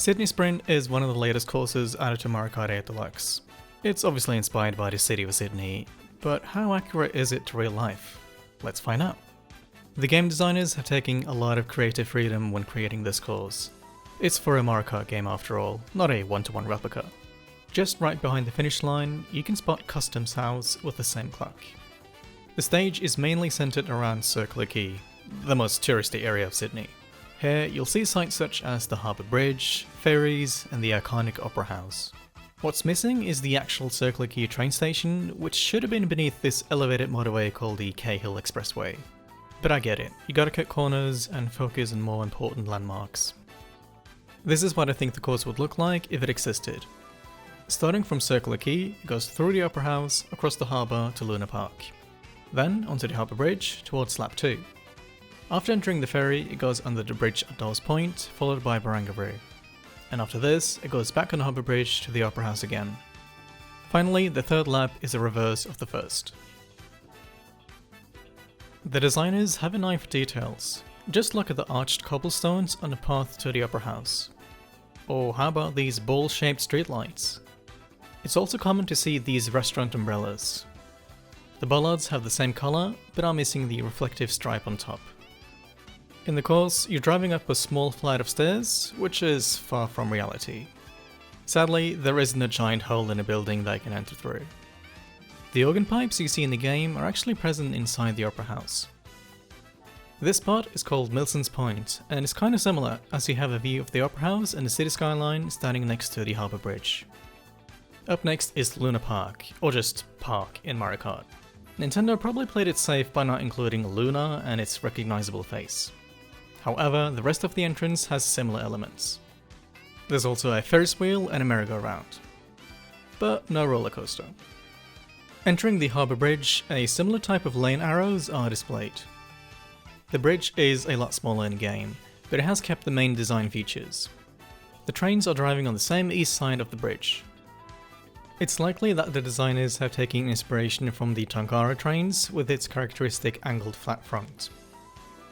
Sydney Sprint is one of the latest courses added to Mario Kart 8 Deluxe. It's obviously inspired by the city of Sydney, but how accurate is it to real life? Let's find out. The game designers have taken a lot of creative freedom when creating this course. It's for a Mario Kart game after all, not a one-to-one replica. Just right behind the finish line, you can spot Customs House with the same clock. The stage is mainly centered around Circular Quay, the most touristy area of Sydney. Here, you'll see sites such as the Harbour Bridge, ferries, and the iconic Opera House. What's missing is the actual Circular Quay train station, which should have been beneath this elevated motorway called the Cahill Expressway. But I get it, you gotta cut corners and focus on more important landmarks. This is what I think the course would look like if it existed. Starting from Circular Quay, it goes through the Opera House, across the harbour to Luna Park. Then onto the Harbour Bridge towards Lap 2. After entering the ferry, it goes under the bridge at Dawes Point, followed by Barangaroo. And after this, it goes back on the Harbour Bridge to the Opera House again. Finally, the third lap is a reverse of the first. The designers have an eye for details. Just look at the arched cobblestones on the path to the Opera House. Or how about these ball-shaped streetlights? It's also common to see these restaurant umbrellas. The bollards have the same colour, but are missing the reflective stripe on top. In the course, you're driving up a small flight of stairs, which is far from reality. Sadly, there isn't a giant hole in a building that you can enter through. The organ pipes you see in the game are actually present inside the Opera House. This spot is called Milson's Point, and it's kinda similar, as you have a view of the Opera House and the city skyline standing next to the Harbour Bridge. Up next is Luna Park, or just Park in Mario Kart. Nintendo probably played it safe by not including Luna and its recognizable face. However, the rest of the entrance has similar elements. There's also a Ferris wheel and a merry-go-round. But no roller coaster. Entering the Harbour Bridge, a similar type of lane arrows are displayed. The bridge is a lot smaller in game, but it has kept the main design features. The trains are driving on the same east side of the bridge. It's likely that the designers have taken inspiration from the Tongara trains with its characteristic angled flat front.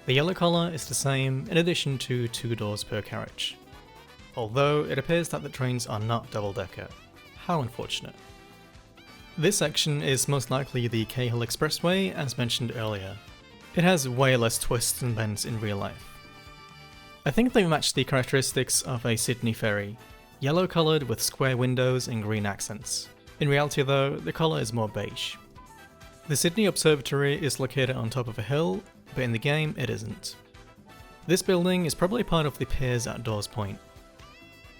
The yellow colour is the same, in addition to 2 doors per carriage. Although it appears that the trains are not double-decker. How unfortunate. This section is most likely the Cahill Expressway, as mentioned earlier. It has way less twists and bends in real life. I think they've matched the characteristics of a Sydney ferry, yellow coloured with square windows and green accents. In reality though, the colour is more beige. The Sydney Observatory is located on top of a hill, but in the game it isn't. This building is probably part of the piers at Dawes Point.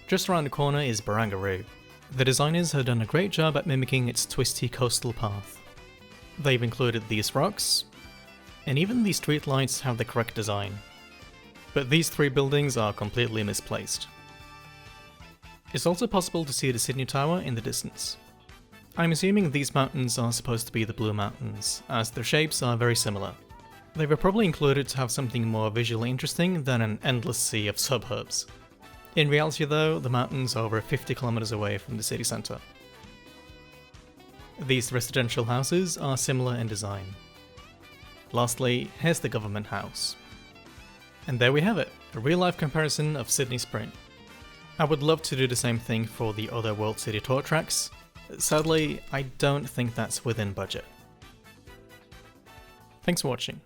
Just around the corner is Barangaroo. The designers have done a great job at mimicking its twisty coastal path. They've included these rocks, and even the streetlights have the correct design. But these 3 buildings are completely misplaced. It's also possible to see the Sydney Tower in the distance. I'm assuming these mountains are supposed to be the Blue Mountains, as their shapes are very similar. They were probably included to have something more visually interesting than an endless sea of suburbs. In reality though, the mountains are over 50 kilometers away from the city centre. These residential houses are similar in design. Lastly, here's the government house. And there we have it, a real-life comparison of Sydney Sprint. I would love to do the same thing for the other World City Tour tracks. Sadly, I don't think that's within budget. Thanks for watching.